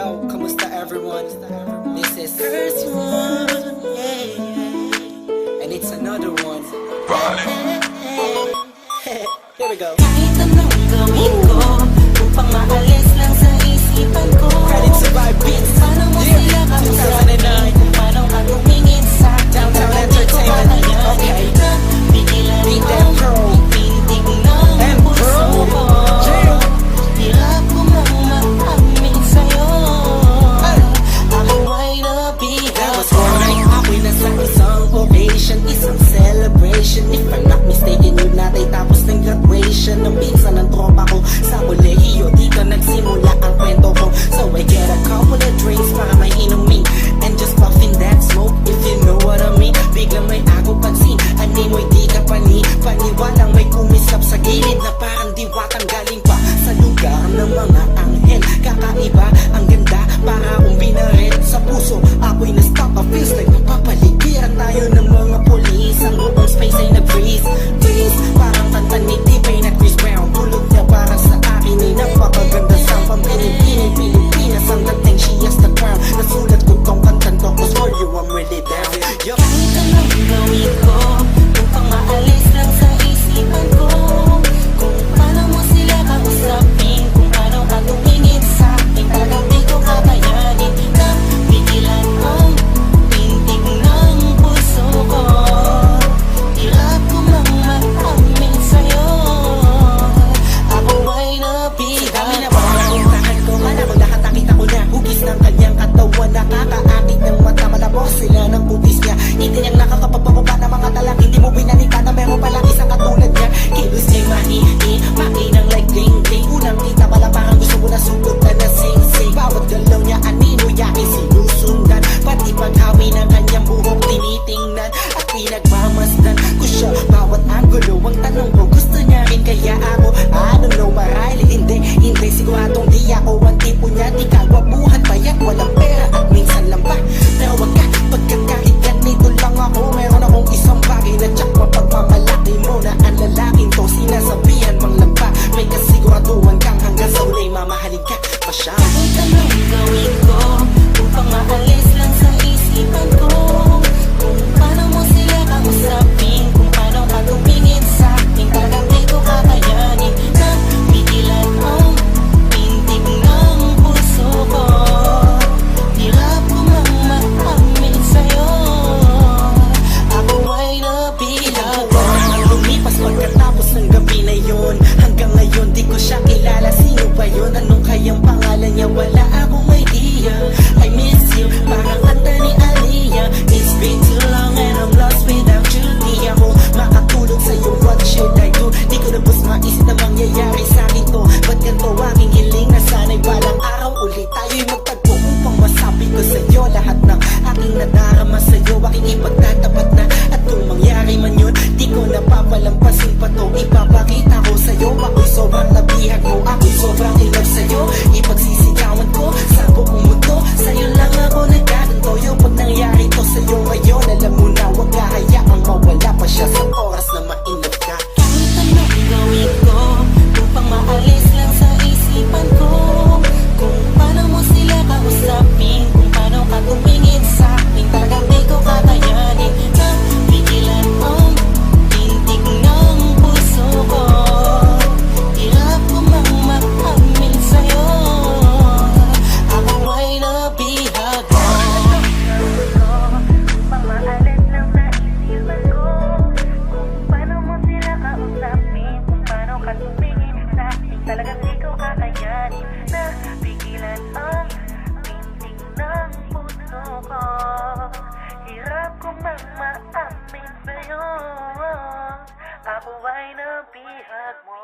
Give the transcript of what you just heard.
Yo, kamusta everyone? This is first one, and it's another one. Here we go. Kahit anong gawin ko upang maalis lang sa isipan ko, Credit to Vibe Beats. paano mo sila kamusabi? 2009. Kung paano ka tumingin sa Downtown hindi ko Entertainment. kakayanin Okay. na pigilan Beat mo them pro. pintig ng And puso pro. ko. Jam. Hirap ko mang maamin sa'yo, ako ay That was nabihag. right. Ako'y nasa isang occasion, isang celebration. If I'm not mistaken, yun natin tapos ng graduation ng pinsan ng tropa ko sa kolehiyo. Dito nagsimula ang kwento ko. So I get a couple of drinks para may inumin and just puffing that smoke, if you know what I mean. Biglang may ako pansin, animoy di ka paniwalang may kumisap sa gilid na parang diwatang galing pa sa lugar ng mga anghel. Kakaiba, ang ganda, para akong binaret sa puso. Ako'y na-stop, I feels like napapaligiran tayo ng mga polis. Ang buong space ay nag-freeze, freeze. Parang kanta ni T-Pain at Chris Brown. Tulog niya para sa akin ay napakaganda. Sa pampinig-pinig Pilipinas, ang dating she has the crown. Nasulat ko tong kantan to, cause for you I'm really down. Yup. Kahit anong gawin ko upang maalis lang sa isipan ko, kung paano mo sila kausapin, kung paano ka tumingin sa akin, talagang di ko kakayanin na pigilan ang pintig ng puso ko. Hirap ko mang maamin sa'yo, ako ay Kami na nabihag. pagkakuntahan ko, malabang nakatakita ko na hugis ng kanyang katawan. Nakakaakit ng mata, malabos sila ng butis niya. Hindi niyang nakakapagpapaba ng mga talang hindi mo binalita na meron palang isang katulad niya. Kilos niya'y makinang like ding-ding. Unang kita pala parang gusto mo na sugutan na sing-sing. Bawat galaw niya anino yakin sinusundan, pati paghawi ng kanyang buhok tinitingnan at pinagmamasdan ko siya. Bawat angulo ang tanong ko, gusto niya rin kaya ako? I don't know, marahil hindi siguradong di ako ang tipo niya. Di kagwapuhan, payat, walang pera at minsan lang pa. Pero wag ka, pagkat kahit ganito lang ako, meron akong isang bagay na tsak mapagmamalaki mo na ang lalaking to sinasabihan mang lampa. May kasiguraduhan kang hanggang sa ulay mamahalin ka pa siya. Kahit anong gawin ko upang maalis lang sa isipan ko, kung paano mo sila kausapin, kung paano ka tumingin sa akin, talagang di ko kakayanin na pigilan ang pintig ng puso ko. Hirap ko mang maamin sa'yo, ako ay nabihag. Lumipas pagkatapos ng gabi na yun, hanggang ngayon di ko siya kilala. Sino ba yun? Anong kayang pangalan niya? Wala akong idea. I miss you, parang kanta ni Aliyah. It's been too long and I'm lost without you. Di ako makatulog sa'yo, what should I do? Di ko na bus mais na mangyayari sa'kin to. Ba't ganito aking hiling na sana'y balang araw ulit tayo'y magtagpo upang masabi ko sa'yo lahat ng aking nadarama sa'yo. Aking ipagtatapat na at kung mangyari man yun, di ko napapalampasin pa to. Ipapakita ko sa'yo, ako'y sobrang nabihag mo, ako'y sobrang in love sa'yo. Ipagsisigawan ko sa buong mundo, sa'yo lang ako nagkaganto. Yung pag nangyari to sa'yo ngayon, alam mo na wag kahayaang mawala pa siya sa oras na ma-in-love ka. Kahit anong gawin ko upang maalis lang sa isipan ko, kung paano mo sila kausapin, kung paano ka tumingin sa akin, talagang di ko kakayanin na pigilan ang pintig ng puso ko. Hirap ko mang maamin sa'yo, ako ay nabihag. Upang maalis lang sa isipan ko, kung paano mo sila kausapin, kung paano ka tumingin sa akin, talagang di ko kakayanin na pigilan ang pintig ng puso ko. Hirap ko mang maamin sa'yo, ako ay nabihag mo.